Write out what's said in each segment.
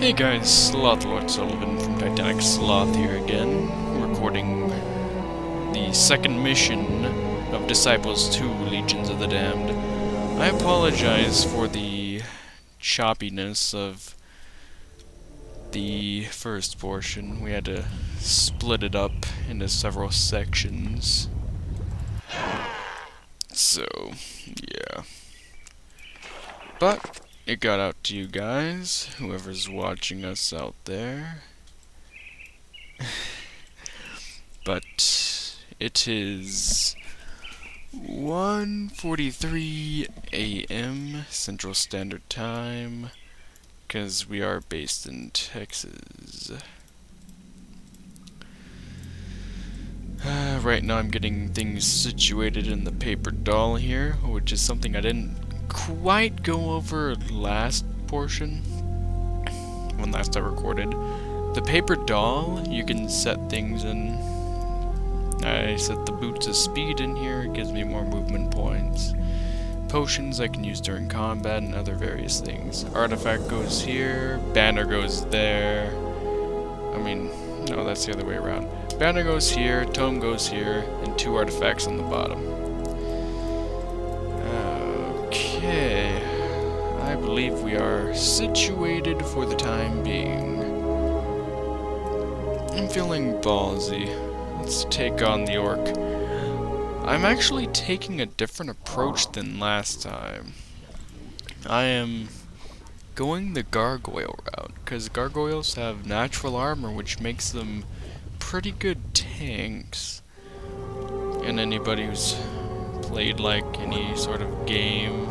Hey guys, Sloth Lord Sullivan from Titanic Sloth here again, recording the second mission of Disciples 2, Legions of the Damned. I apologize for the choppiness of the first portion. We had to split it up into several sections. So, yeah. But it got out to you guys, whoever's watching us out there. But it is 1:43 a.m. Central Standard Time, because we are based in Texas. Right now I'm getting things situated in the paper doll here, which is something I didn't quite go over last portion, when last I recorded. The paper doll, you can set things in. I set the boots of speed in here, it gives me more movement points. Potions I can use during combat and other various things. Artifact goes here, banner goes there. No, that's the other way around. Banner goes here, tome goes here, and 2 artifacts on the bottom. Okay, I believe we are situated for the time being. I'm feeling ballsy. Let's take on the orc. I'm actually taking a different approach than last time. I am going the gargoyle route, because gargoyles have natural armor, which makes them pretty good tanks. And anybody who's played like any sort of game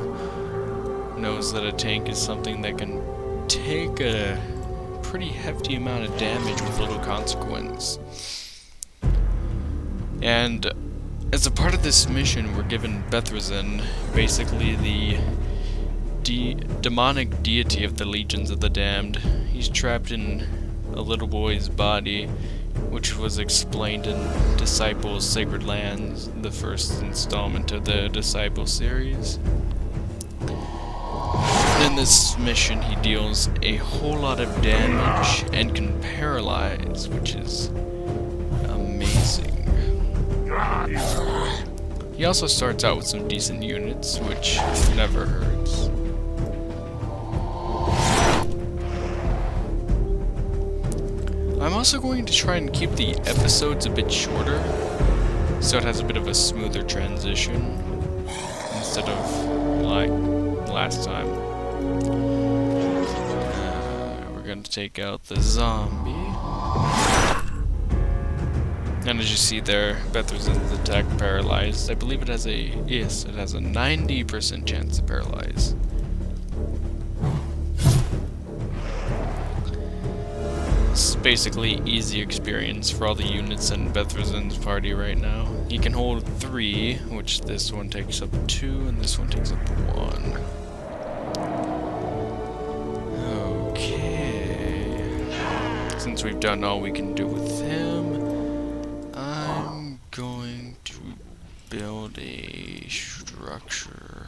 knows that a tank is something that can take a pretty hefty amount of damage with little consequence. And as a part of this mission, we're given Bethrazin, basically the demonic deity of the Legions of the Damned. He's trapped in a little boy's body, which was explained in Disciples Sacred Lands, the first installment of the Disciple series. In this mission, he deals a whole lot of damage and can paralyze, which is amazing. He also starts out with some decent units, which never hurts. I'm also going to try and keep the episodes a bit shorter, so it has a bit of a smoother transition, instead of like last time. We're going to take out the zombie. And as you see there, Bethazin's attack paralyzed. I believe it has a 90% chance to paralyze. It's basically easy experience for all the units in Bethazin's party right now. He can hold 3, which this one takes up 2, and this one takes up 1. Okay. Since we've done all we can do with him, I'm going to build a structure.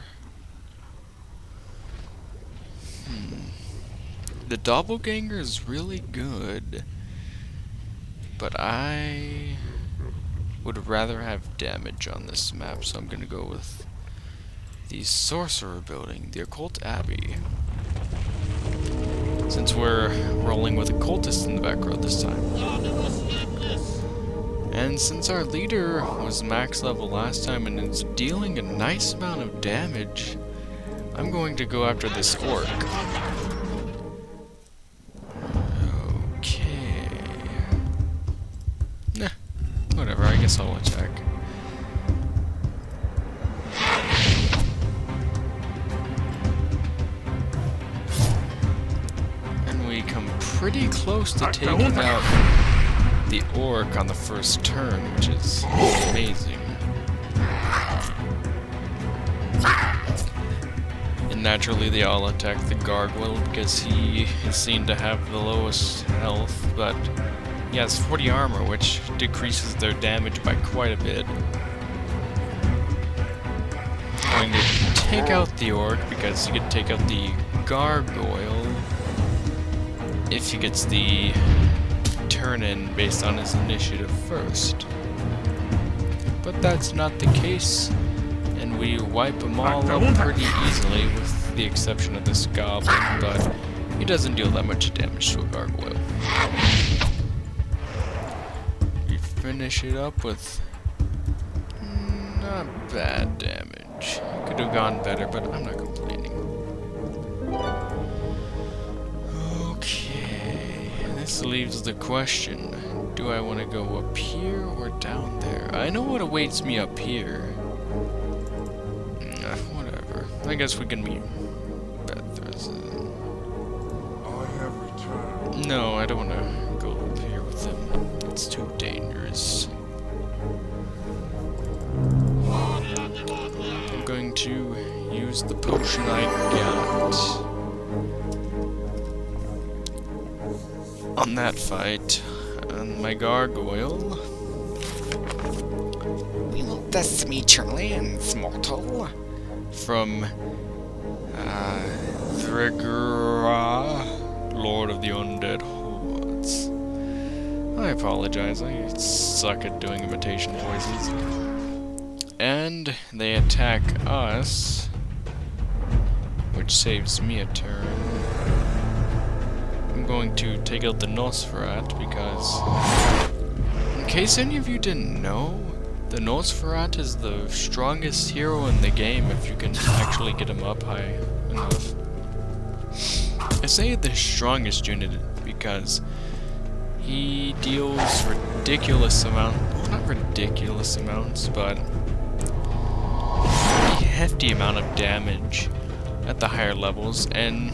The doppelganger is really good, but I would rather have damage on this map, so I'm going to go with the sorcerer building, the occult abbey. Since we're rolling with a cultist in the back row this time. And since our leader was max level last time and is dealing a nice amount of damage, I'm going to go after this orc. Okay. Nah, whatever, I guess I'll attack. And we come pretty close to taking out the orc on the first turn, which is amazing. And naturally they all attack the gargoyle because he is seen to have the lowest health, but he has 40 armor, which decreases their damage by quite a bit. I'm going to take out the orc because you can take out the gargoyle if he gets the turn-in based on his initiative first. But that's not the case, and we wipe them all up pretty easily, with the exception of this goblin, but he doesn't deal that much damage to a gargoyle. We finish it up with not bad damage. Could have gone better, but I'm not complaining. Okay, this leaves the question. Do I want to go up here or down there? I know what awaits me up here. Whatever. I guess we can meet Bethesda. I have returned. No, I don't want to go up here with him. It's too dangerous. I'm going to use the potion I got on that fight. And my gargoyle. We will thus meet your lands, mortal. From Thregra, Lord of the Undead Hordes. I apologize, I suck at doing imitation voices. And they attack us, which saves me a turn. I'm going to take out the Nosferat because, in case any of you didn't know, the Nosferat is the strongest hero in the game if you can actually get him up high enough. I say the strongest unit because he deals ridiculous amount, well, not ridiculous amounts, but a hefty amount of damage at the higher levels, and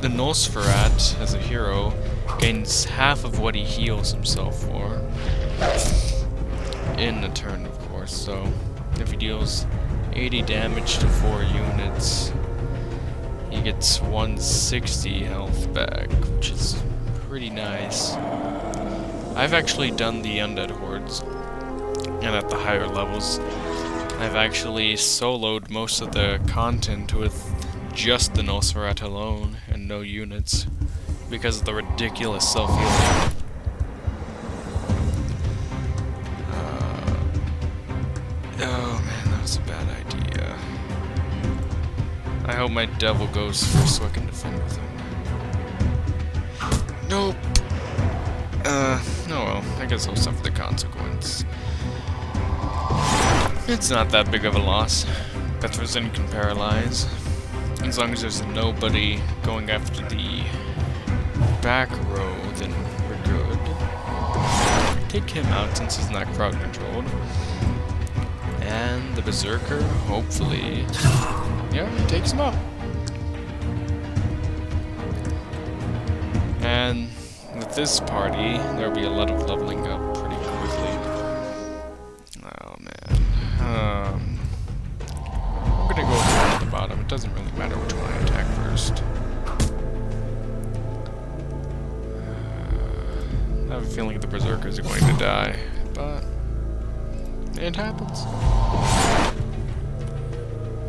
the Nosferat, as a hero, gains half of what he heals himself for in a turn, of course. So if he deals 80 damage to 4 units, he gets 160 health back, which is pretty nice. I've actually done the Undead Hordes, and at the higher levels, I've actually soloed most of the content with just the Nosferat alone and no units because of the ridiculous self-healing. Oh man, that was a bad idea. I hope my devil goes first so I can defend with him. Nope. Oh well, I guess I'll suffer the consequence. It's not that big of a loss. Bethesda can paralyze. As long as there's nobody going after the back row, then we're good. Take him out since he's not crowd controlled. And the Berserker, hopefully, yeah, takes him out. And with this party, there'll be a lot of leveling up pretty quickly. Oh man. I'm gonna go from the bottom. It doesn't really matter which one I attack first. I have a feeling the Berserkers are going to die, but it happens.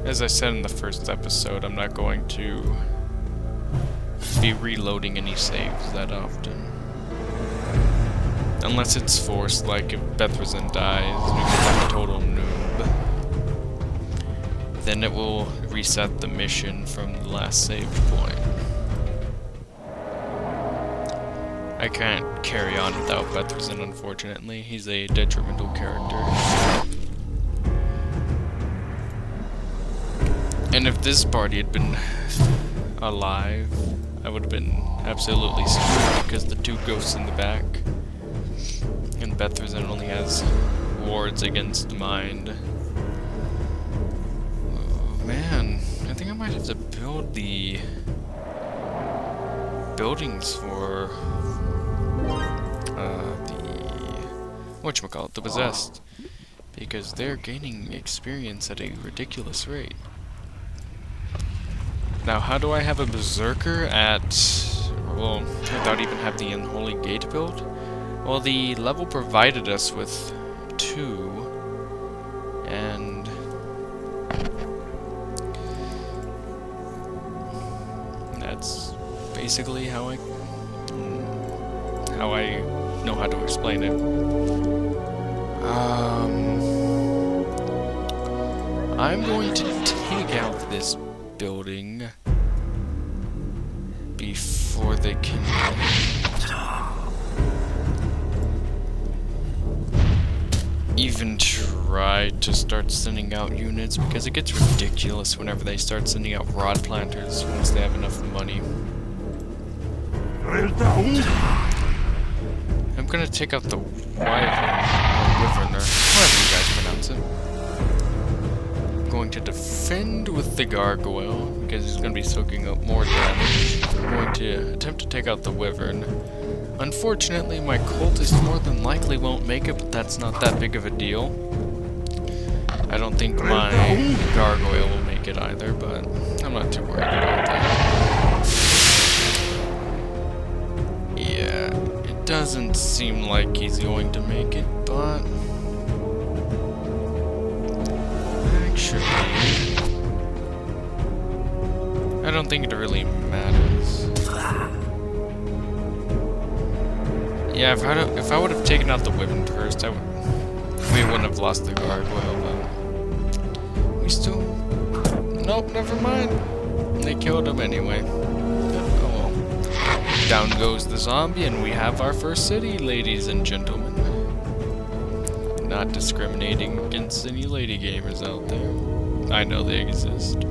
As I said in the first episode, I'm not going to be reloading any saves that often. Unless it's forced, like if Bethesda dies because I'm a total noob. Then it will reset the mission from the last saved point. I can't carry on without Bethesda, unfortunately. He's a detrimental character. And if this party had been alive, I would have been absolutely screwed because the 2 ghosts in the back. And Bethesda only has wards against mind. Oh man, I think I might have to build the buildings for the Possessed, because they're gaining experience at a ridiculous rate. Now, how do I have a Berserker at, well, without even having the Unholy Gate built? Well, the level provided us with 2, and that's basically how I how I know how to explain it. I'm going to take out this building before they can even try to start sending out units, because it gets ridiculous whenever they start sending out rod planters once they have enough money. I'm gonna take out the wyvern, or however you guys pronounce it. I'm going to defend with the gargoyle, because he's gonna be soaking up more damage. I'm going to attempt to take out the wyvern. Unfortunately, my cultist more than likely won't make it, but that's not that big of a deal. I don't think my gargoyle will make it either, but I'm not too worried about that. Yeah, it doesn't seem like he's going to make it, but actually, I don't think it really matters. Yeah, if I would have taken out the wyvern first, we wouldn't have lost the gargoyle, but we still... Nope, never mind. They killed him anyway. Oh well. Down goes the zombie, and we have our first city, ladies and gentlemen. Not discriminating against any lady gamers out there. I know they exist.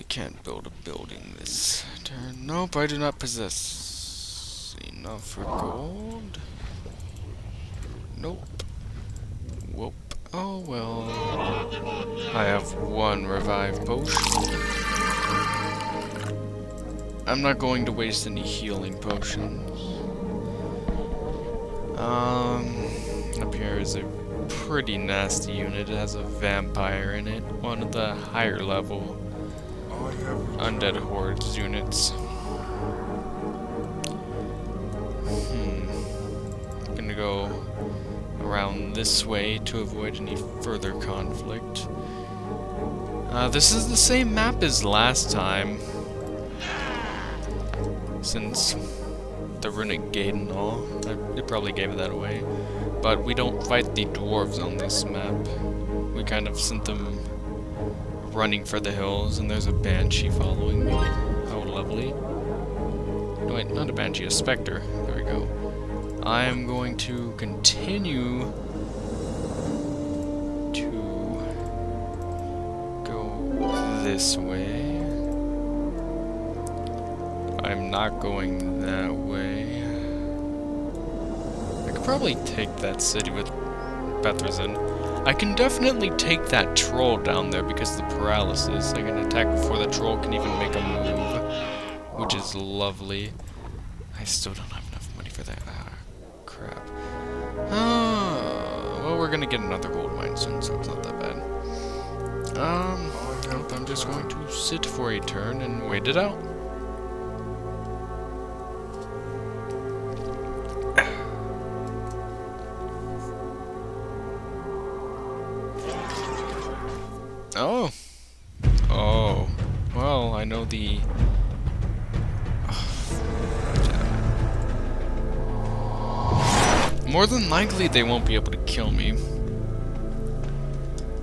Can't build a building this turn. Nope, I do not possess enough for gold. Nope. Whoop. Oh well. I have one revive potion. I'm not going to waste any healing potions. Up here is a pretty nasty unit. It has a vampire in it. One of the higher level Undead Hordes units. I'm gonna go around this way to avoid any further conflict. This is the same map as last time, since the runic gate and all. They probably gave that away. But we don't fight the dwarves on this map. We kind of sent them running for the hills, and there's a banshee following me. Oh, lovely. No, wait, not a banshee, a specter. There we go. I am going to continue to go this way. I'm not going that way. I could probably take that city with Bethrazin. I can definitely take that troll down there because of the paralysis. I can attack before the troll can even make a move, which is lovely. I still don't have enough money for that. Ah, crap. Well, we're gonna get another gold mine soon, so it's not that bad. Nope, I'm just going to sit for a turn and wait it out. Oh. Oh. Well, I know the... More than likely, they won't be able to kill me.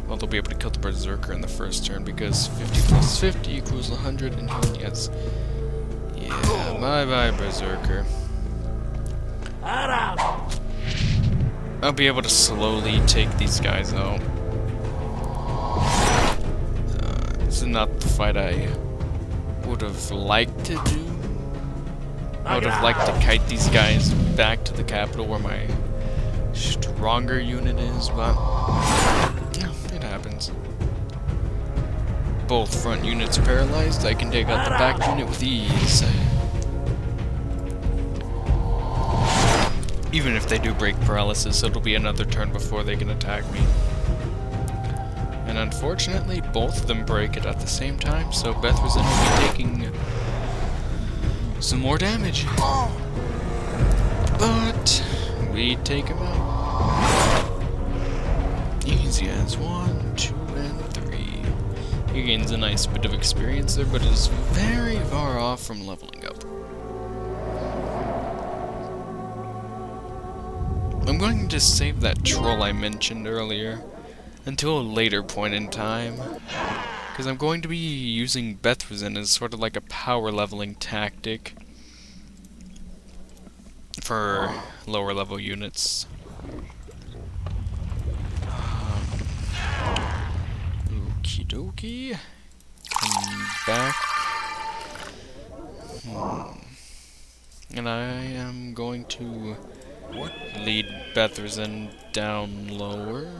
Well, they'll be able to kill the Berserker in the first turn, because 50 plus 50 equals 100, and he has... Yeah, bye-bye, Berserker. I'll be able to slowly take these guys out. This is not the fight I would have liked to do. I would have liked to kite these guys back to the capital where my stronger unit is, but yeah, it happens. Both front units paralyzed. I can take out the back unit with ease. Even if they do break paralysis, it'll be another turn before they can attack me. And unfortunately, both of them break it at the same time, so Bethrazin will be taking some more damage. But we take him out. Easy. easy as 1, 2, and 3. He gains a nice bit of experience there, but is very far off from leveling up. I'm going to save that troll I mentioned earlier until a later point in time, because I'm going to be using Bethrazin as sort of like a power leveling tactic for lower level units. Okie dokie. Come back. And I am going to lead Bethrazin down lower.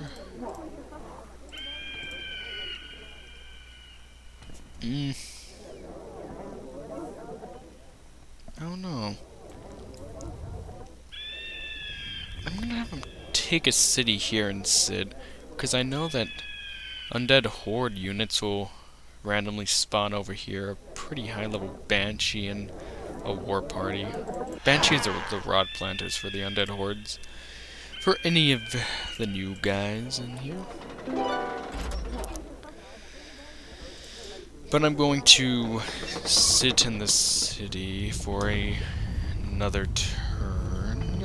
I don't know. I'm gonna have him take a city here and sit, because I know that undead horde units will randomly spawn over here. A pretty high level banshee and a war party. Banshees are the rod planters for the undead hordes. For any of the new guys in here. But I'm going to sit in the city for another turn.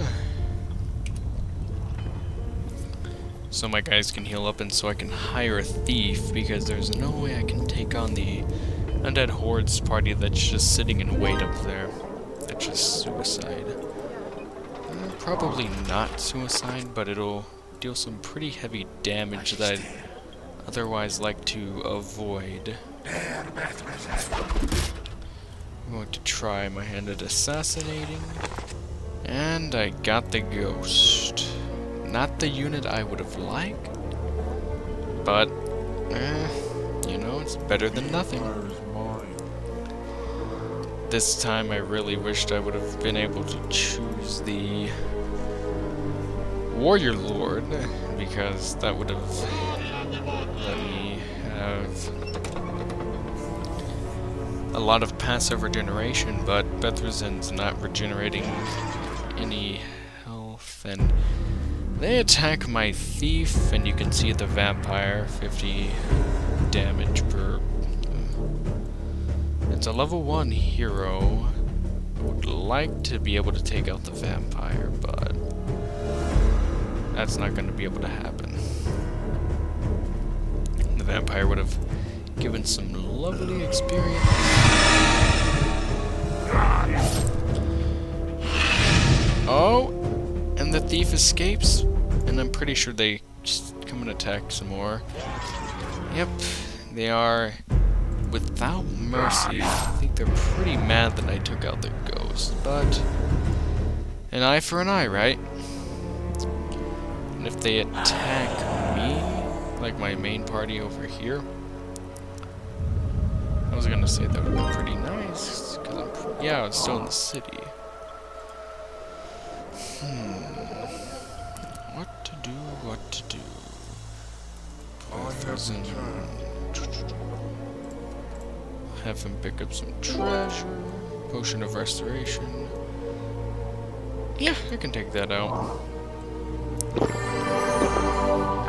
So my guys can heal up and so I can hire a thief, because there's no way I can take on the undead hordes party that's just sitting in wait up there. That's just suicide. Probably not suicide, but it'll deal some pretty heavy damage that I'd otherwise like to avoid. I'm going to try my hand at assassinating. And I got the ghost. Not the unit I would have liked, but, you know, it's better than nothing. This time I really wished I would have been able to choose the Warrior Lord, because that would have let me have a lot of passive regeneration, but Bethrazin's not regenerating any health, and they attack my thief, and you can see the vampire, 50 damage per. It's a level 1 hero. I would like to be able to take out the vampire, but that's not going to be able to happen. The vampire would have given some lovely experience. Oh! And the thief escapes, and I'm pretty sure they just come and attack some more. Yep, they are without mercy. I think they're pretty mad that I took out their ghost, but an eye for an eye, right? And if they attack me, like my main party over here, I was gonna say that would be pretty nice, because yeah, I was still in the city. What to do? Have him pick up some treasure, potion of restoration. Yeah, I can take that out.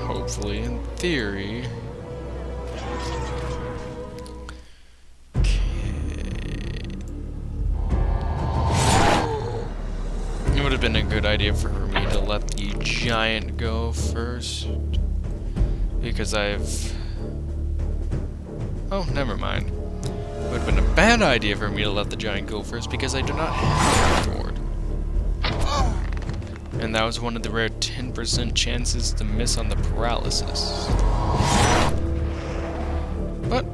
Hopefully, in theory. It would have been a good idea for me to let the giant go first, because oh, never mind. It would have been a bad idea for me to let the giant go first, because I do not have a sword. And that was one of the rare 10% chances to miss on the paralysis. But,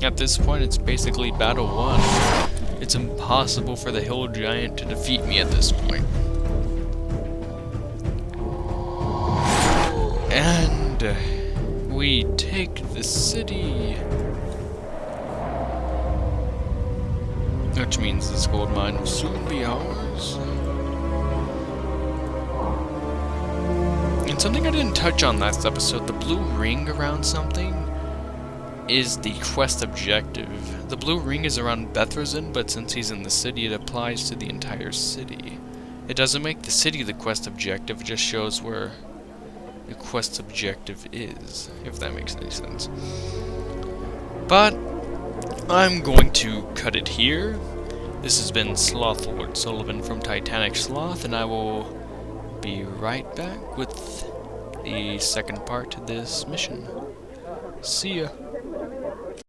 at this point, it's basically battle won. It's impossible for the hill giant to defeat me at this point. And we take the city. Which means this gold mine will soon be ours. And something I didn't touch on last episode, the blue ring around something is the quest objective. The blue ring is around Bethrazin, but since he's in the city, it applies to the entire city. It doesn't make the city the quest objective, it just shows where the quest objective is, if that makes any sense. But I'm going to cut it here. This has been Sloth Lord Sullivan from Titanic Sloth, and I will be right back with the second part to this mission. See ya.